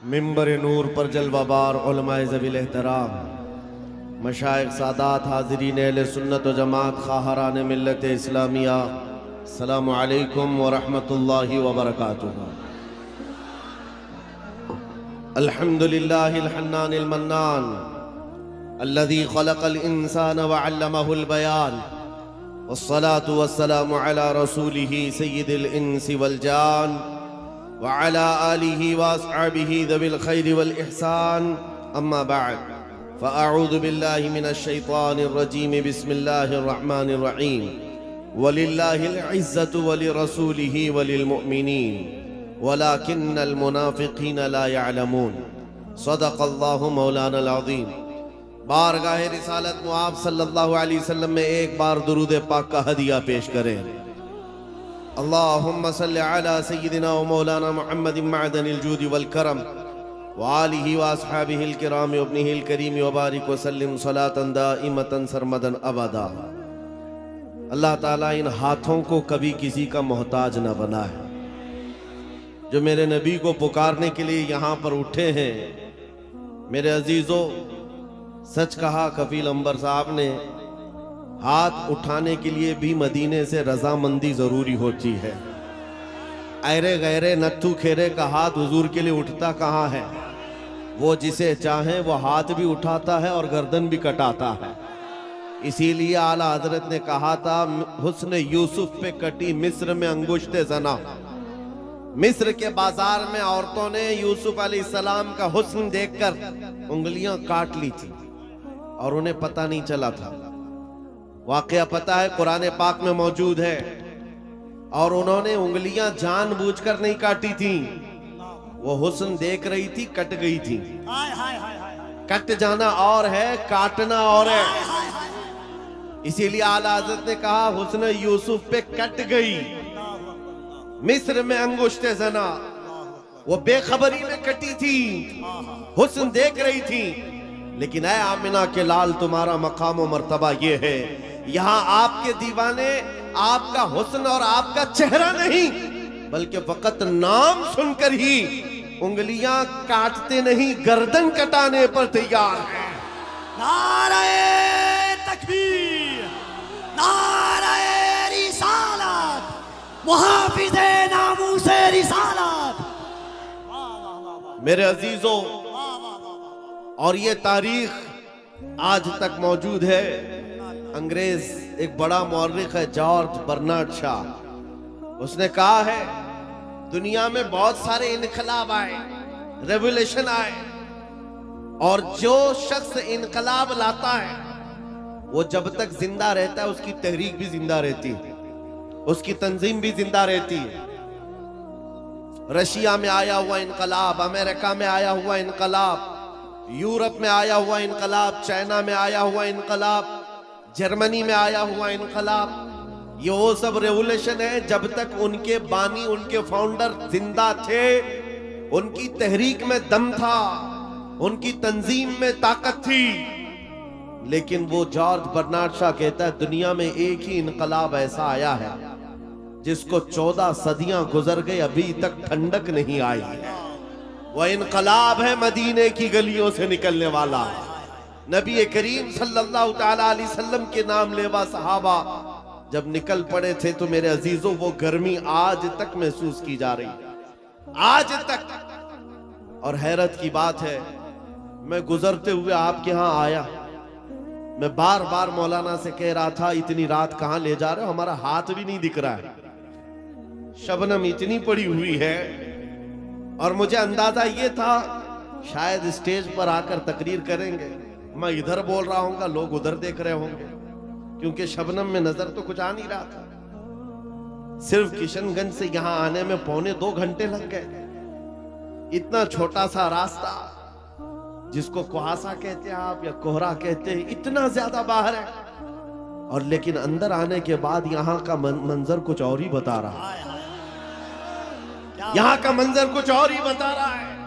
मिंबर नूर पर जलवाबार उलमाए ज़वील एहतराम, मशाइख सादात, हाज़रीन अहले सुन्नत व जमात, खाहरान मिल्लत इस्लामिया, अस्सलामु अलैकुम व रहमतुल्लाहि व बरकातुहू। अल्हम्दुलिल्लाहिल हन्नानिल मन्नान अल्लज़ी खलक़ल इंसान व अल्लमहुल बयान, वस्सलातु वस्सलामु अला रसूलिही सय्यिदिल इंसी वल जान व अला आलिही व अस्हाबिही ज़विल खैरि वल इहसान, अम्मा बअद, फ़अऊज़ु बिल्लाहि मिनश शैतानिर रजीम, बिस्मिल्लाहिर रहमानिर रहीम। वलिल्लाहिल इज़्ज़तु व लिरसूलिही व लिलमुअ्मिनीन वलाकिन्नल मुनाफ़िक़ीन ला यअलमून। सदक़ल्लाहु मौलानल अज़ीम। बारगाह रिसालत मुआब सल्लल्लाहु अलैहि वसल्लम में एक बार दुरूद पाक का हदिया पेश करें। अल्लाहुम्मा सल्लि अला सय्यिदिना व मौलाना मुहम्मदिन मअदनिल जूदि वल करम व आलिहि व अस्हाबिहिल किराम व इब्निहिल करीम व बारिक व सल्लिम सलातन दाइमतन सरमदन अबदा। अल्लाह ताला इन हाथों को कभी किसी का मोहताज न बनाए, जो मेरे नबी को पुकारने के लिए यहाँ पर उठे हैं। मेरे अजीजों, सच कहा कफील अंबर साहब ने, हाथ उठाने के लिए भी मदीने से रजामंदी जरूरी होती है। ऐरे गैरे नत्थु खेरे का हाथ हुजूर के लिए उठता कहाँ है? वो जिसे चाहे वो हाथ भी उठाता है और गर्दन भी कटाता है। इसीलिए आला हजरत ने कहा था, हुस्न यूसुफ पे कटी मिस्र में अंगुश्ते जना। मिस्र के बाजार में औरतों ने यूसुफ अलैहिस्सलाम का हुस्न देखकर उंगलियां काट ली थी और उन्हें पता नहीं चला था। वाकया पता है, कुरान पाक में मौजूद है। और उन्होंने उंगलियां जानबूझकर नहीं काटी थी, वो हुस्न देख रही थी, कट गई थी। कट जाना और है, काटना और है। इसीलिए आला हज़रत ने कहा, हुस्न यूसुफ पे कट गई। मिस्र में अंगुश्ते जना, वो बेखबरी में कटी थी, हुस्न देख रही थी। लेकिन ऐ आमिना के लाल, तुम्हारा मकाम व मर्तबा ये है, यहाँ आपके दीवाने आपका हुस्न और आपका चेहरा नहीं, बल्कि फकत नाम सुनकर ही उंगलियां काटते नहीं, गर्दन कटाने पर तैयार है। नारे तकबीर, नारे रिसालत, मुहाफिज़े नामूसे रिसालत। मेरे अजीजों, और ये तारीख आज तक मौजूद है। अंग्रेज एक बड़ा मौर्रिख है, जॉर्ज बर्नार्ड शॉ, उसने कहा है, दुनिया में बहुत सारे इनकलाब आए, रेवोल्यूशन आए, और जो शख्स इनकलाब लाता है वो जब तक जिंदा रहता है उसकी तहरीक भी जिंदा रहती है, उसकी तंजीम भी जिंदा रहती है। रशिया में आया हुआ इनकलाब, अमेरिका में आया हुआ इनकलाब, यूरोप में आया हुआ इनकलाब, चाइना में आया हुआ इनकलाब, जर्मनी में आया हुआ इनकलाब, ये वो सब रेवोल्यूशन है जब तक उनके बानी, उनके फाउंडर जिंदा थे, उनकी तहरीक में दम था, उनकी तंजीम में ताकत थी। लेकिन वो जॉर्ज बर्नार्ड शॉ कहता है, दुनिया में एक ही इनकलाब ऐसा आया है जिसको 14 सदियां गुजर गई, अभी तक ठंडक नहीं आई है। वह इनकलाब है मदीने की गलियों से निकलने वाला। नबी करीम सल्लल्लाहु तआला अलैहि वसल्लम के नाम लेवा सहाबा जब निकल पड़े थे, तो मेरे अजीजों, वो गर्मी आज तक महसूस की जा रही है, आज तक। और हैरत की बात है, मैं गुजरते हुए आपके यहाँ आया, मैं बार बार मौलाना से कह रहा था, इतनी रात कहाँ ले जा रहे हो, हमारा हाथ भी नहीं दिख रहा है, शबनम इतनी पड़ी हुई है। और मुझे अंदाजा ये था शायद स्टेज पर आकर तकरीर करेंगे, मैं इधर बोल रहा हूँगा, लोग उधर देख रहे होंगे, क्योंकि शबनम में नजर तो कुछ आ नहीं रहा था। सिर्फ किशनगंज से यहाँ आने में 2.25 घंटे लग गए। इतना छोटा सा रास्ता, जिसको कुहासा कहते हैं आप या कोहरा कहते हैं, इतना ज्यादा बाहर है। और लेकिन अंदर आने के बाद यहाँ का मंजर कुछ और ही बता रहा है, यहाँ का मंजर कुछ और ही बता रहा है।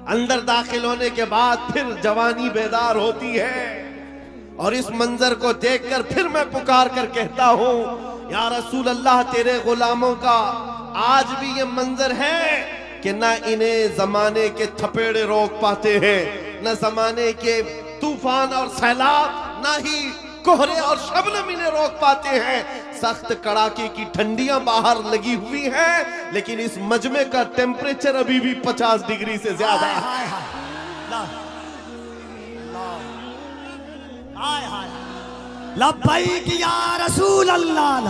अंदर दाखिल होने के बाद फिर जवानी बेदार होती है, और इस मंजर को देखकर फिर मैं पुकार कर कहता हूँ, या रसूल अल्लाह, तेरे गुलामों का आज भी ये मंजर है कि ना इन्हें जमाने के थपेड़े रोक पाते हैं, न जमाने के तूफान और सैलाब, ना ही कोहरे और शबनम इन्हें रोक पाते हैं। सख्त कड़ाके की ठंडियां बाहर लगी हुई हैं, लेकिन इस मजमे का टेम्परेचर अभी भी 50 डिग्री से ज्यादा है। हाय हाय हाय हाय लब्बैक या रसूल अल्लाह।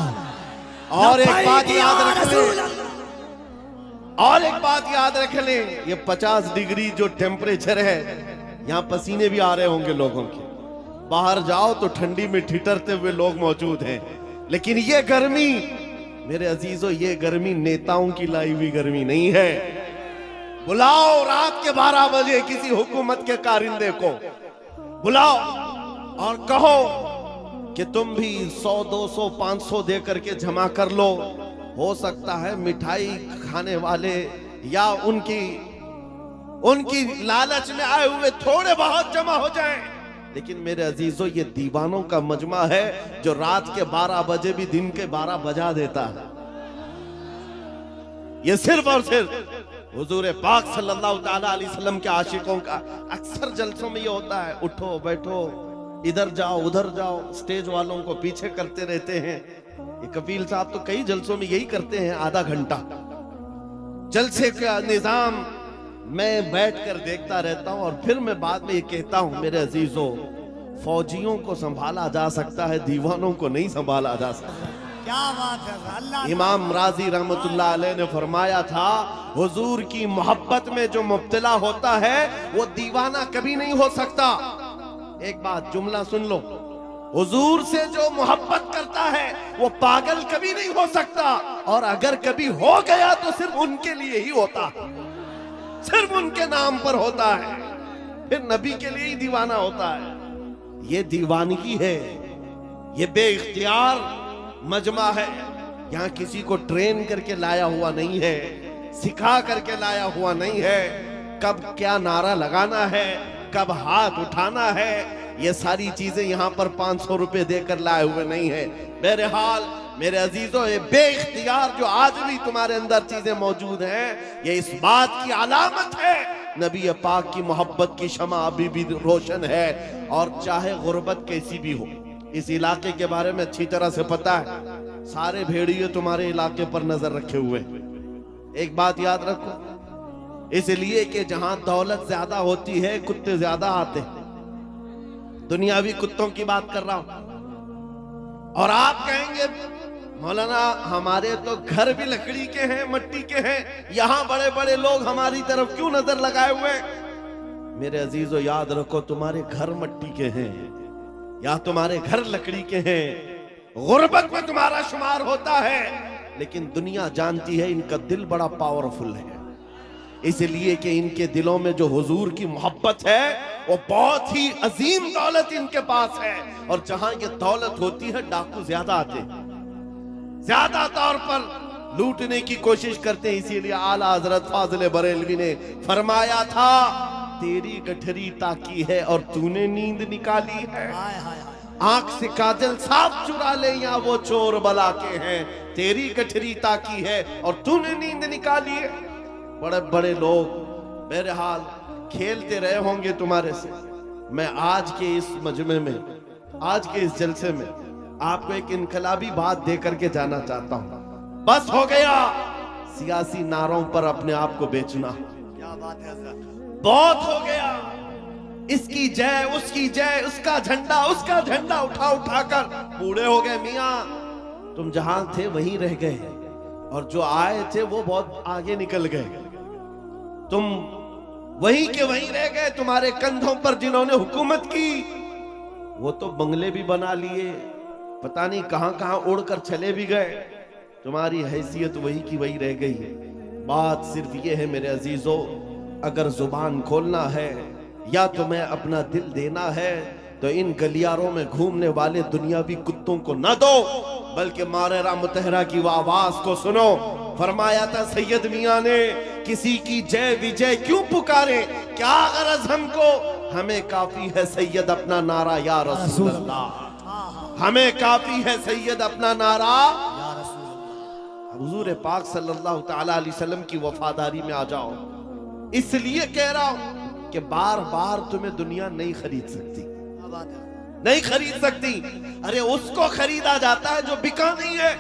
और एक बात याद रख लें, और एक बात याद रख लें, ये 50 डिग्री जो टेम्परेचर है, यहाँ पसीने भी आ रहे होंगे लोगों के। बाहर जाओ तो ठंडी में ठिठरते हुए लोग मौजूद हैं, लेकिन ये गर्मी मेरे अजीजों, ये गर्मी नेताओं की लाई हुई गर्मी नहीं है। बुलाओ रात के 12 बजे किसी हुकूमत के कारिंदे को, बुलाओ और कहो कि तुम भी 100, 200, 500 दे करके जमा कर लो। हो सकता है मिठाई खाने वाले या उनकी लालच में आए हुए थोड़े बहुत जमा हो जाएं, लेकिन मेरे अजीजों ये दीवानों का मजमा है जो रात के 12 बजे भी दिन के 12 बजा देता है। ये सिर्फ और सिर्फ हुजूर पाक सल्लल्लाहु ताला अलैहि वसल्लम के आशिकों का अक्सर जलसों में ये होता है, उठो बैठो, इधर जाओ उधर जाओ, स्टेज वालों को पीछे करते रहते हैं। ये कपिल साहब तो कई जलसों में यही करते हैं, आधा घंटा जलसे का निजाम मैं बैठकर देखता रहता हूं, और फिर मैं बाद में ये कहता हूं मेरे अजीजों, फौजियों को संभाला जा सकता है, दीवानों को नहीं संभाला जा सकता। क्या बात है अल्लाह। इमाम राजी रहमतुल्लाह अलैह ने फरमाया था, हुजूर की मोहब्बत में जो मुब्तला होता है वो दीवाना कभी नहीं हो सकता। एक बात जुमला सुन लो, हुजूर से जो मोहब्बत करता है वो पागल कभी नहीं हो सकता, और अगर कभी हो गया तो सिर्फ उनके लिए ही होता है, सिर्फ उनके नाम पर होता है, फिर नबी के लिए ही दीवाना होता है। ये दीवानगी है, ये बेइख्तियार मजमा है। यहाँ किसी को ट्रेन करके लाया हुआ नहीं है, सिखा करके लाया हुआ नहीं है। कब क्या नारा लगाना है, कब हाथ उठाना है, ये सारी चीजें यहाँ पर 500 रुपए देकर लाए हुए नहीं है। बहरहाल मेरे अजीजों, ये बेइख्तियार जो आज भी तुम्हारे अंदर चीजें मौजूद हैं, ये इस बात की अलामत है नबी पाक की मोहब्बत की शमा अभी भी रोशन है। और चाहे गुर्बत कैसी भी हो, इस इलाके के बारे में अच्छी तरह से पता है, सारे भेड़िए तुम्हारे इलाके पर नजर रखे हुए। एक बात याद रखो, इसलिए कि जहां दौलत ज्यादा होती है कुत्ते ज्यादा आते हैं। दुनियावी कुत्तों की बात कर रहा हूं। और आप कहेंगे मौलाना हमारे तो घर भी लकड़ी के हैं, मट्टी के हैं, यहां बड़े बड़े लोग हमारी तरफ क्यों नजर लगाए हुए हैं? मेरे अजीजों याद रखो, तुम्हारे घर मट्टी के हैं या तुम्हारे घर लकड़ी के हैं, गुर्बत में तुम्हारा शुमार होता है, लेकिन दुनिया जानती है इनका दिल बड़ा पावरफुल है, इसलिए कि इनके दिलों में जो हुजूर की मोहब्बत है वो बहुत ही अजीम दौलत इनके पास है। और जहां ये दौलत होती है डाकू ज्यादा आते हैं, ज्यादा तौर पर लूटने की कोशिश करते हैं। इसीलिए आला हजरत फाजिल बरेलवी ने फरमाया था, तेरी गठरी ताकी है और तूने नींद निकाली है। आंख से काजल साफ चुरा ले या वो चोर बला के हैं, तेरी गठरी ताकी है और तूने नींद निकाली है। बड़े बड़े लोग बहरहाल खेलते रहे होंगे तुम्हारे से। मैं आज के इस मजमे में, आज के इस जलसे में आपको एक इनकलाबी बात दे करके जाना चाहता हूं। बस हो गया सियासी नारों पर अपने आप को बेचना, क्या बात है हज़रत, बहुत हो गया। इसकी जय उसकी जय, उसका झंडा उठा उठाकर बूढ़े हो गए। मियां तुम जहां थे वहीं रह गए, और जो आए थे वो बहुत आगे निकल गए। तुम वहीं के वहीं रह गए। तुम्हारे कंधों पर जिन्होंने हुकूमत की वो तो बंगले भी बना लिए, पता नहीं कहां कहां उड़कर चले भी गए। तुम्हारी हैसियत वही की वही रह गई है। बात सिर्फ ये है मेरे अजीजों, अगर जुबान खोलना है या तुम्हें अपना दिल देना है तो इन गलियारों में घूमने वाले दुनियावी कुत्तों को न दो, बल्कि मारेरा मुतहरा की वो आवाज को सुनो। फरमाया था सैयद मियां ने, किसी की जय विजय क्यों पुकारे, क्या गरज हमको, हमें काफी है सैयद अपना नारा या रसूल अल्लाह, हमें काफी है सैयद अपना नारा। हुजूर पाक सल्लल्लाहु ताला अलैहि वसल्लम की वफादारी में आ जाओ। इसलिए कह रहा हूं कि बार बार तुम्हें दुनिया नहीं खरीद सकती, क्या बात है। नहीं खरीद सकती। अरे उसको खरीदा जाता है जो बिका नहीं है,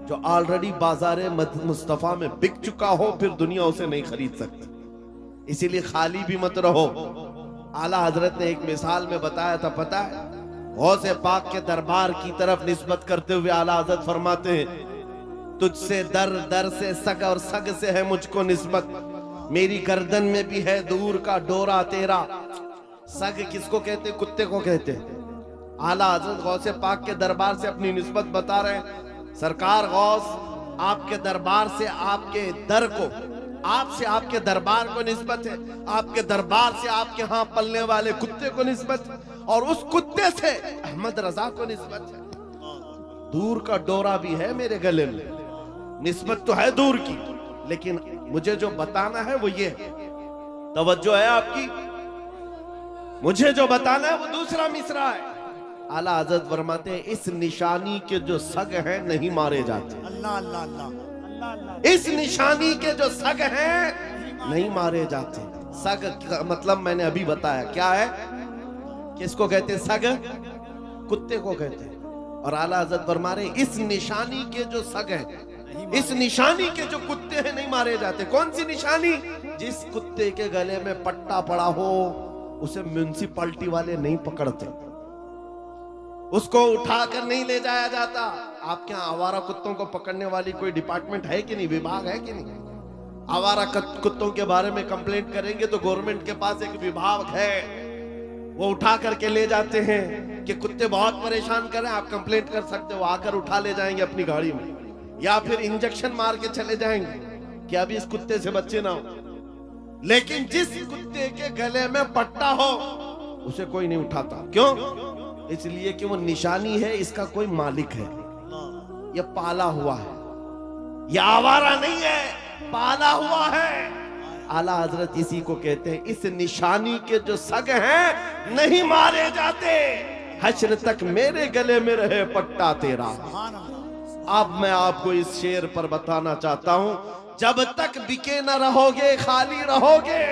जो ऑलरेडी बाजारे मुस्तफा में बिक चुका हो, फिर दुनिया उसे नहीं खरीद सकती। इसीलिए खाली भी मत रहो। आला हजरत ने एक मिसाल में बताया था, पता है, गौसे पाक के दरबार की तरफ निस्बत करते हुए आला हजरत फरमाते हैं, तुझसे दर दर से सग और सग से है मुझको निस्बत, मेरी गर्दन में भी है दूर का डोरा तेरा। सग किसको कहते, कुत्ते को कहते हैं। आला हजरत गौसे पाक के दरबार से अपनी निस्बत बता रहे हैं। सरकार गौस आपके दरबार से आपके दर को, आपसे आपके दरबार को निस्बत है, आपके दरबार से आपके यहाँ पलने वाले कुत्ते को निस्बत है, और उस कुत्ते से अहमद रजा को निस्बत है। दूर का डोरा भी है मेरे गले में, निस्बत तो है दूर की, लेकिन मुझे जो बताना है वो ये है। तवज्जो है आपकी? मुझे जो बताना है वो दूसरा मिसरा है। आला हजरत फरमाते हैं, इस निशानी के जो सग हैं नहीं मारे जाते। अल्लाह अल्लाह अल्लाह अल्लाह अल्लाह। इस निशानी के जो सग हैं नहीं मारे जाते। सग का मतलब मैंने अभी बताया क्या है, किसको कहते हैं सग? कुत्ते को कहते हैं। और आला हजरत फरमा रहे, इस निशानी के जो सग हैं, इस निशानी के जो कुत्ते हैं नहीं मारे जाते। कौन सी निशानी? जिस कुत्ते के गले में पट्टा पड़ा हो उसे म्युनिसिपैलिटी वाले नहीं पकड़ते, उसको उठाकर नहीं ले जाया जाता। आपके यहाँ आवारा कुत्तों को पकड़ने वाली कोई डिपार्टमेंट है कि नहीं, विभाग है कि नहीं? आवारा कुत्तों के बारे में कंप्लेंट करेंगे तो गवर्नमेंट के पास एक विभाग है, वो उठा करके ले जाते हैं कि कुत्ते बहुत परेशान कर रहे हैं, आप कंप्लेंट कर सकते हो, आकर उठा ले जाएंगे अपनी गाड़ी में, या फिर इंजेक्शन मार के चले जाएंगे कि अभी इस कुत्ते से बच्चे ना हो। लेकिन जिस कुत्ते के गले में पट्टा हो उसे कोई नहीं उठाता। क्यों? इसलिए कि वो निशानी है, इसका कोई मालिक है, ये पाला हुआ है, ये आवारा नहीं है, पाला हुआ है। आला हजरत इसी को कहते हैं, इस निशानी के जो सग हैं नहीं मारे जाते, हश्र तक मेरे गले में रहे पट्टा तेरा। अब मैं आपको इस शेर पर बताना चाहता हूं, जब तक बिके न रहोगे, खाली रहोगे,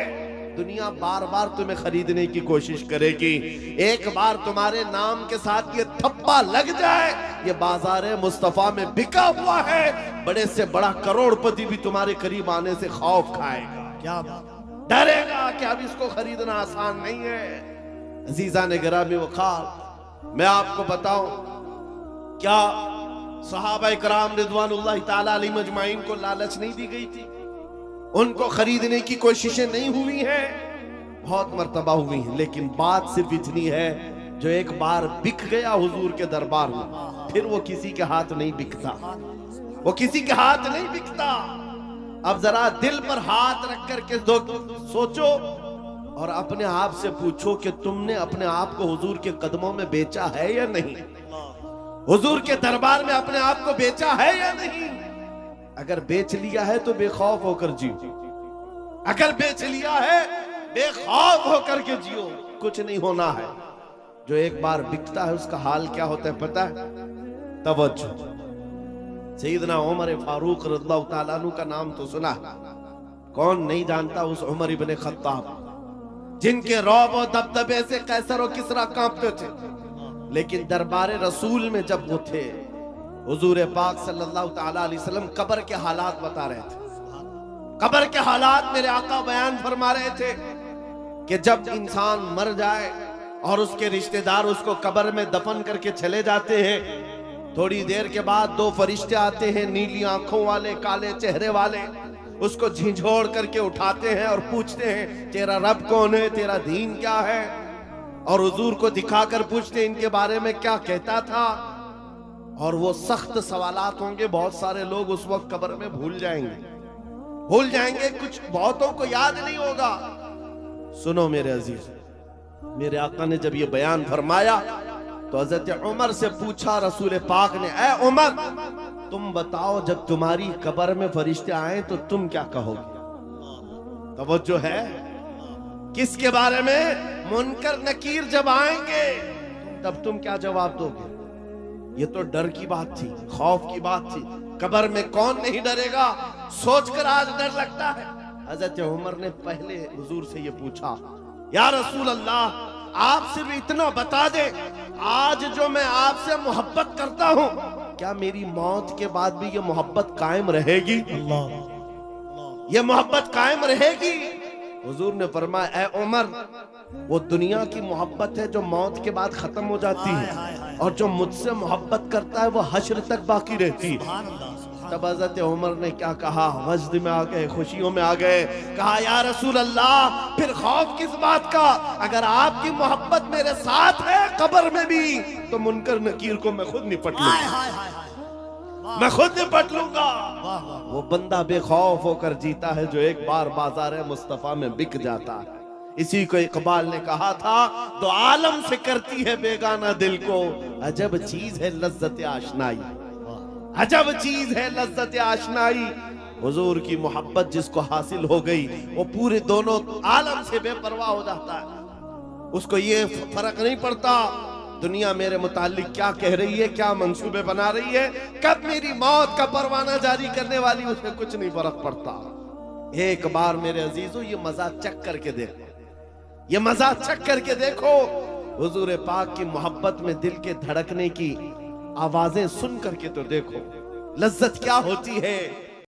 दुनिया बार बार तुम्हें खरीदने की कोशिश करेगी। एक बार तुम्हारे नाम के साथ ये थप्पा लग जाए, ये बाजारे मुस्तफा में बिका हुआ है, बड़े से बड़ा करोड़पति भी तुम्हारे करीब आने से खौफ खाएगा, क्या डरेगा कि अब इसको खरीदना आसान नहीं है। अजीजा ने गिरामी वखार, मैं आपको बताऊं, क्या सहाबा इकराम रिजवानुल्लाह ताला अलैहिम अजमाइन को लालच नहीं दी गई थी? उनको खरीदने की कोशिशें नहीं हुई हैं? बहुत मर्तबा हुई हैं, लेकिन बात सिर्फ इतनी है, जो एक बार बिक गया हुजूर के दरबार में, फिर वो किसी के हाथ नहीं बिकता, वो किसी के हाथ नहीं बिकता। अब जरा दिल पर हाथ रख करके सोचो और अपने आप से पूछो कि तुमने अपने आप को हुजूर के कदमों में बेचा है या नहीं? हुजूर के दरबार में अपने आप को बेचा है या नहीं? अगर बेच लिया है तो बेखौफ होकर जियो, अगर बेच लिया है बेखौफ होकर के जियो, कुछ नहीं होना है। जो एक बार बिकता है उसका हाल क्या होता है पता है? तवज्जो, सैयदना उमर फारूक रज़ियल्लाहु ताला अन्हु का नाम तो सुना, कौन नहीं जानता उस उमर इब्ने खत्ताब, जिनके रौब और दबदबे से कैसर और किसरा कांपते थे। लेकिन दरबारे रसूल में जब वो थे, हुजूर पाक सल्लल्लाहु ताला अलैहि वसल्लम कब्र के हालात बता रहे थे। कब्र के हालात मेरे आका बयान फरमा रहे थे कि जब इंसान मर जाए और उसके रिश्तेदार उसको कब्र में दफन करके चले जाते हैं, थोड़ी देर के बाद दो फरिश्ते आते हैं, नीली आंखों वाले, काले चेहरे वाले, उसको झिझोड़ करके उठाते हैं और पूछते हैं तेरा रब कौन है, तेरा दीन क्या है, और हुजूर को दिखाकर पूछते हैं इनके बारे में क्या कहता था। और वो सख्त सवालात होंगे, बहुत सारे लोग उस वक्त कब्र में भूल जाएंगे, कुछ बहुतों को याद नहीं होगा। सुनो मेरे अजीज, मेरे आका ने जब ये बयान फरमाया तो हजरत उमर से पूछा रसूल पाक ने, ऐ उमर तुम बताओ जब तुम्हारी कब्र में फरिश्ते आए तो तुम क्या कहोगे? तवज्जो है, किसके बारे में? मुनकर नकीर जब आएंगे तब तुम क्या जवाब दोगे? ये तो डर की बात थी, खौफ की बात थी, कब्र में कौन नहीं डरेगा, सोचकर आज डर लगता है। हजरत उमर ने पहले हुजूर से ये पूछा, या रसूल अल्लाह, आपसे भी इतना बता दे, आज जो मैं आपसे मोहब्बत करता हूं, क्या मेरी मौत के बाद भी ये मोहब्बत कायम रहेगी? ये मोहब्बत कायम रहेगी? हुजूर ने फरमाया, ए उमर, वो दुनिया की मोहब्बत है जो मौत के बाद खत्म हो जाती है, और जो मुझसे मोहब्बत करता है वो हश्र तक बाकी रहती है। तब हज़रत उमर ने क्या कहा, वजद में आ गए, खुशियों में आ गए, कहा, या रसूल अल्लाह, फिर खौफ किस बात का? अगर आपकी मोहब्बत मेरे साथ है कब्र में भी, तो मुनकर नकीर को मैं खुद निपट लूंगा, मैं खुद निपट लूंगा। वो बंदा बेखौफ होकर जीता है जो एक बार बाजार मुस्तफा में बिक जाता है। इसी को इकबाल ने कहा था, तो आलम से करती है बेगाना दिल को, अजब चीज है लज्जत आशनाई, अजब चीज है लज्जत आशनाई। हुजूर की मोहब्बत जिसको हासिल हो गई, वो पूरे दोनों आलम से बेपरवाह हो जाता है। उसको ये फर्क नहीं पड़ता दुनिया मेरे मुतालिक क्या कह रही है, क्या मंसूबे बना रही है, कब मेरी मौत का परवाना जारी करने वाली, उसमें कुछ नहीं फर्क पड़ता। एक बार मेरे अजीजों ये मजा चख करके देखो, ये मजा चख करके देखो, हुजूर पाक की मोहब्बत में दिल के धड़कने की आवाजें सुन करके तो देखो, लज्जत क्या होती है।